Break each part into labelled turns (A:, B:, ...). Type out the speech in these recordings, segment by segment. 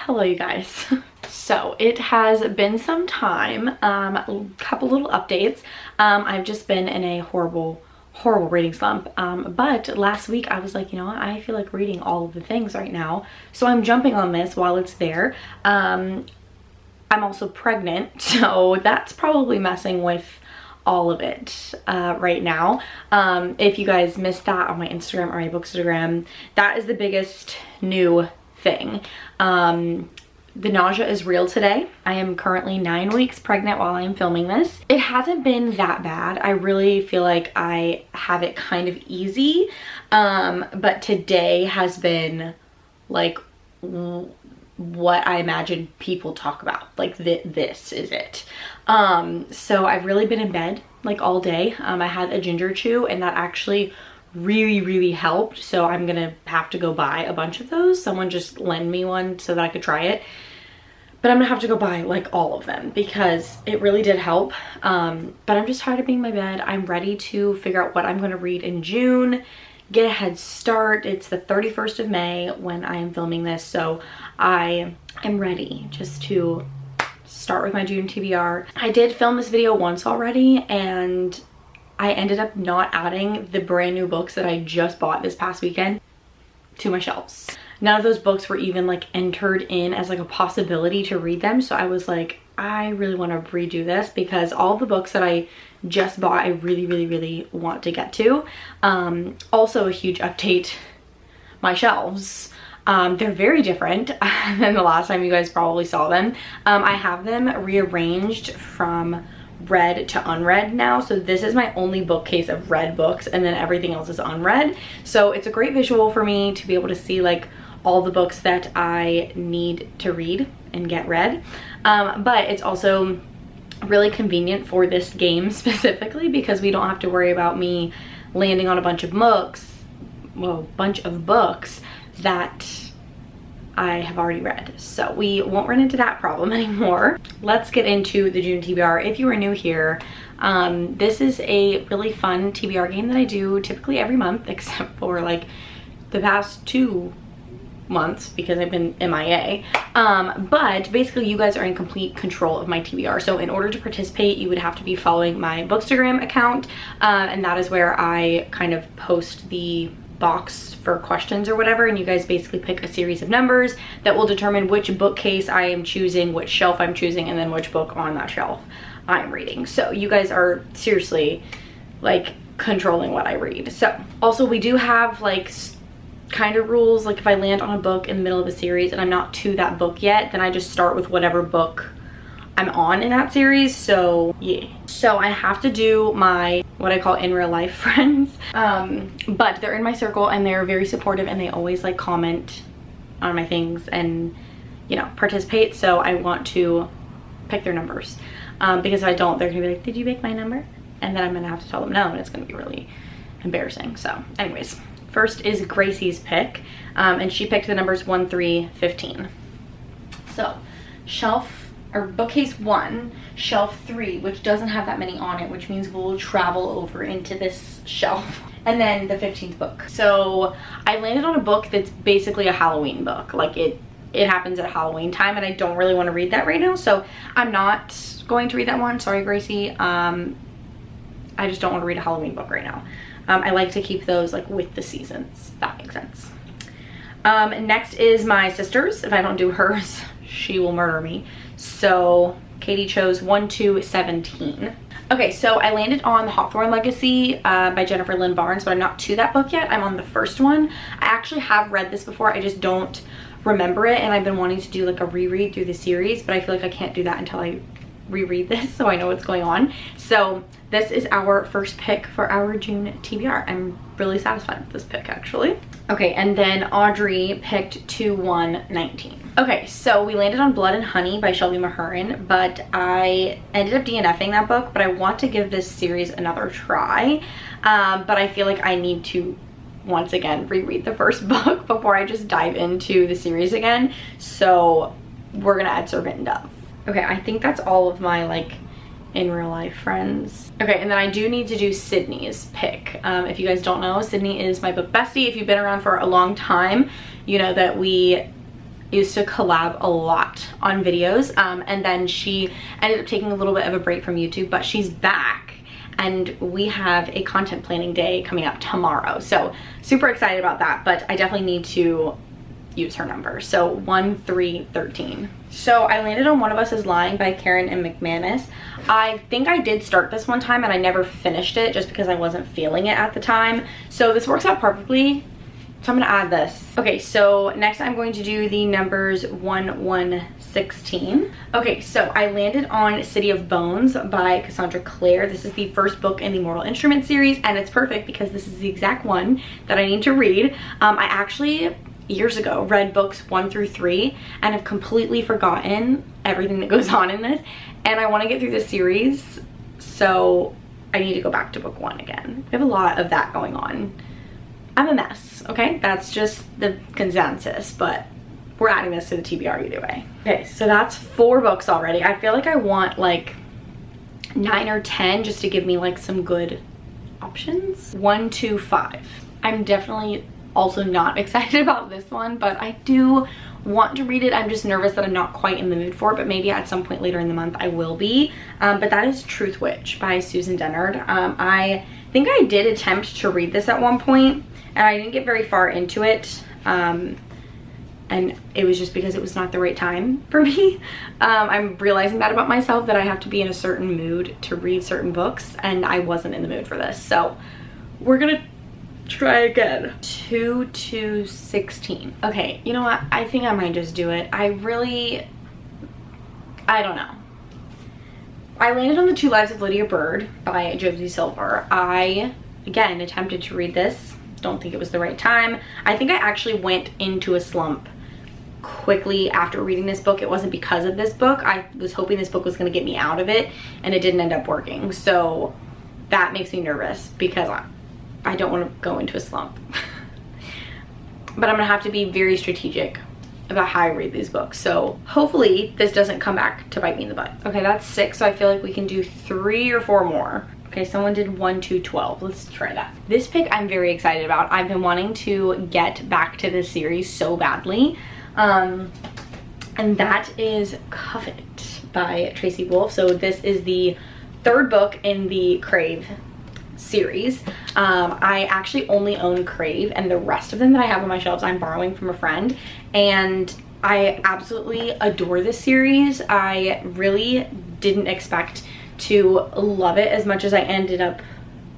A: Hello you guys. So it has been some time, a couple little updates. I've just been in a horrible reading slump, but last week I was like, you know what, I feel like reading all of the things right now, so I'm jumping on this while it's there. I'm also pregnant, so that's probably messing with all of it right now. If you guys missed that on my Instagram or my Bookstagram, that is the biggest new thing. The nausea is real today. I am currently 9 weeks pregnant while I'm filming this. It hasn't been that bad. I really feel like I have it kind of easy, but today has been like what I imagine people talk about. Like this is it. So I've really been in bed like all day. I had a ginger chew and that actually really helped, so I'm gonna have to go buy a bunch of those. Someone just lend me one so that I could try it, but I'm gonna have to go buy like all of them because it really did help. But I'm just tired of being in my bed. I'm ready to figure out what I'm gonna read in June, get a head start. It's the 31st of May when I am filming this, so I am ready just to start with my June TBR. I did film this video once already and I ended up not adding the brand new books that I just bought this past weekend to my shelves. None of those books were even like entered in as like a possibility to read them. So I was like, I really want to redo this because all the books that I just bought, I really want to get to. Also a huge update, my shelves. They're very different than the last time you guys probably saw them. I have them rearranged from read to unread now, so this is my only bookcase of read books and then everything else is unread. So it's a great visual for me to be able to see like all the books that I need to read and get read, but it's also really convenient for this game specifically because we don't have to worry about me landing on a bunch of books that I have already read, so we won't run into that problem anymore. Let's get into the June TBR. If you are new here, this is a really fun TBR game that I do typically every month except for like the past 2 months because I've been MIA. But basically you guys are in complete control of my TBR. So in order to participate, you would have to be following my Bookstagram account, and that is where I kind of post the box for questions or whatever, and you guys basically pick a series of numbers that will determine which bookcase I am choosing, which shelf I'm choosing, and then which book on that shelf I'm reading. So you guys are seriously like controlling what I read. So also we do have like kind of rules, like if I land on a book in the middle of a series and I'm not to that book yet, then I just start with whatever book I'm on in that series. So yeah, so I have to do my what I call in real life friends, but they're in my circle and they're very supportive and they always like comment on my things and, you know, participate. So I want to pick their numbers, because if I don't, they're gonna be like, did you pick my number? And then I'm gonna have to tell them no, and it's gonna be really embarrassing. So anyways, first is Gracie's pick, and she picked the numbers 1, 3, 15. So shelf or bookcase 1, shelf 3, which doesn't have that many on it, which means we'll travel over into this shelf. And then the 15th book. So I landed on a book that's basically a Halloween book. Like it happens at Halloween time and I don't really want to read that right now. So I'm not going to read that one. Sorry, Gracie. I just don't want to read a Halloween book right now. I like to keep those like with the seasons, if that makes sense. Next is my sister's. If I don't do hers, she will murder me. So Katie chose 1, 2, 17. Okay, so I landed on The Hawthorne Legacy by Jennifer Lynn Barnes, but I'm not to that book yet. I'm on the first one. I actually have read this before, I just don't remember it, and I've been wanting to do like a reread through the series, but I feel like I can't do that until I reread this so I know what's going on. So this is our first pick for our June TBR. I'm really satisfied with this pick actually. Okay, and then Audrey picked 2, 1, 19. Okay, so we landed on Blood and Honey by Shelby Mahurin, but I ended up DNFing that book, but I want to give this series another try. But I feel like I need to once again reread the first book before I just dive into the series again. So we're gonna add Servant and Dove. Okay, I think that's all of my like in real life friends. Okay, and then I do need to do Sydney's pick. If you guys don't know, Sydney is my book bestie. If you've been around for a long time, you know that we used to collab a lot on videos, and then she ended up taking a little bit of a break from YouTube, but she's back and we have a content planning day coming up tomorrow. So super excited about that, but I definitely need to use her number. So 1313. So I landed on One of Us is Lying by Karen and McManus. I think I did start this one time and I never finished it just because I wasn't feeling it at the time. So this works out perfectly. So I'm gonna add this. Okay, so next I'm going to do the numbers 1116. Okay, so I landed on City of Bones by Cassandra Clare. This is the first book in the Mortal Instruments series, and it's perfect because this is the exact one that I need to read. I actually, years ago, read books 1 through 3 and have completely forgotten everything that goes on in this, and I want to get through this series, so I need to go back to book 1 again. We have a lot of that going on. I'm a mess, okay? That's just the consensus, but we're adding this to the TBR either way. Okay, so that's 4 books already. I feel like I want like 9 or 10 just to give me like some good options. 1, 2, 5. I'm definitely also not excited about this one, but I do want to read it. I'm just nervous that I'm not quite in the mood for it, but maybe at some point later in the month I will be. But that is Truth Witch by Susan Dennard. I think I did attempt to read this at one point, and I didn't get very far into it, and it was just because it was not the right time for me. I'm realizing that about myself, that I have to be in a certain mood to read certain books, and I wasn't in the mood for this. So we're gonna try again. 2 to 16. Okay, you know what? I think I might just do it. I don't know. I landed on The Two Lives of Lydia Bird by Josie Silver. I, again, attempted to read this. Don't think it was the right time. I think I actually went into a slump quickly after reading this book. It wasn't because of this book. I was hoping this book was going to get me out of it, and it didn't end up working. So that makes me nervous because I don't want to go into a slump. But I'm going to have to be very strategic about how I read these books. So hopefully this doesn't come back to bite me in the butt. Okay, that's 6. So I feel like we can do 3 or 4 more. Okay, someone did 1 to 12. Let's try that. This pick I'm very excited about. I've been wanting to get back to this series so badly. And that is Covet by Tracy Wolff. So this is the 3rd book in the Crave series. I actually only own Crave, and the rest of them that I have on my shelves I'm borrowing from a friend, and I absolutely adore this series. I really didn't expect to love it as much as I ended up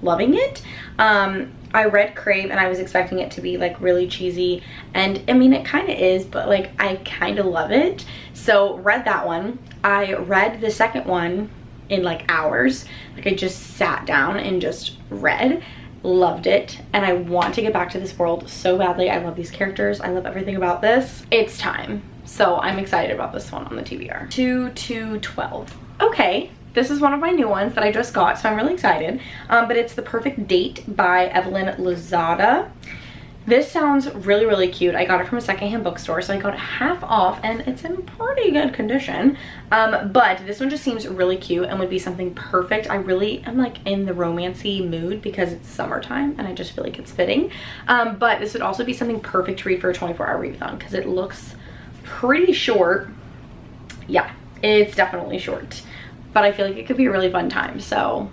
A: loving it. I read Crave and I was expecting it to be like really cheesy, and I mean it kind of is, but like I kind of love it. So read that one. I read the second one in like hours. Like I just sat down and just read, loved it, and I want to get back to this world so badly. I love these characters. I love everything about this. It's time. So I'm excited about this one on the TBR. 2 to 12. Okay. This is one of my new ones that I just got, so I'm really excited. But it's The Perfect Date by Evelyn Lozada. This sounds really, really cute. I got it from a secondhand bookstore, so I got it half off, and it's in pretty good condition. But this one just seems really cute and would be something perfect. I really am like in the romancy mood because it's summertime, and I just feel like it's fitting. But this would also be something perfect to read for a 24-hour readathon because it looks pretty short. Yeah, it's definitely short, but I feel like it could be a really fun time, so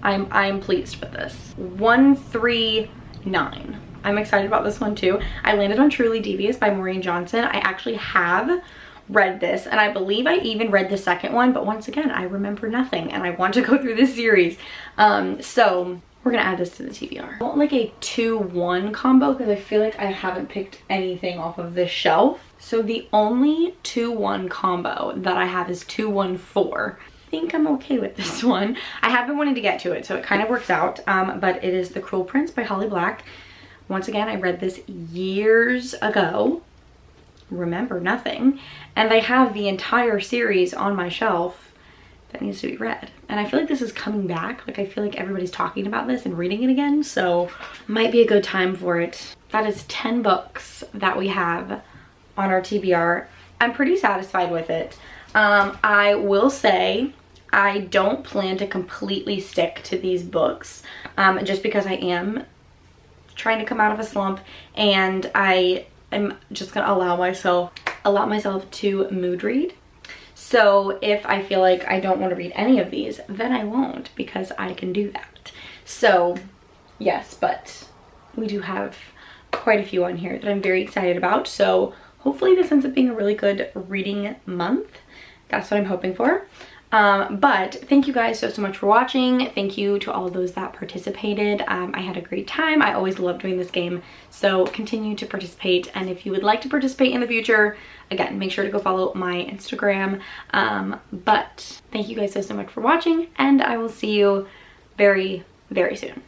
A: I'm pleased with this. 139. I'm excited about this one too. I landed on Truly Devious by Maureen Johnson. I actually have read this, and I believe I even read the second one, but once again, I remember nothing, and I want to go through this series. So we're gonna add this to the TBR. I want like a 2-1 combo because I feel like I haven't picked anything off of this shelf. So the only 2-1 combo that I have is 2-1-4. I think I'm okay with this one. I have been wanting to get to it, so it kind of works out. But it is The Cruel Prince by Holly Black. Once again, I read this years ago, remember nothing, and I have the entire series on my shelf that needs to be read. And I feel like this is coming back. Like I feel like everybody's talking about this and reading it again, so might be a good time for it. That is 10 books that we have on our TBR. I'm pretty satisfied with it. I will say I don't plan to completely stick to these books just because I am trying to come out of a slump, and I I'm just gonna allow myself to mood read. So if I feel like I don't want to read any of these, then I won't, because I can do that. So yes, but we do have quite a few on here that I'm very excited about. So hopefully this ends up being a really good reading month. That's what I'm hoping for. But thank you guys so much for watching. Thank you to all of those that participated. I had a great time. I always love doing this game, so continue to participate. And if you would like to participate in the future, again, make sure to go follow my Instagram. But thank you guys so much for watching, and I will see you very, very soon.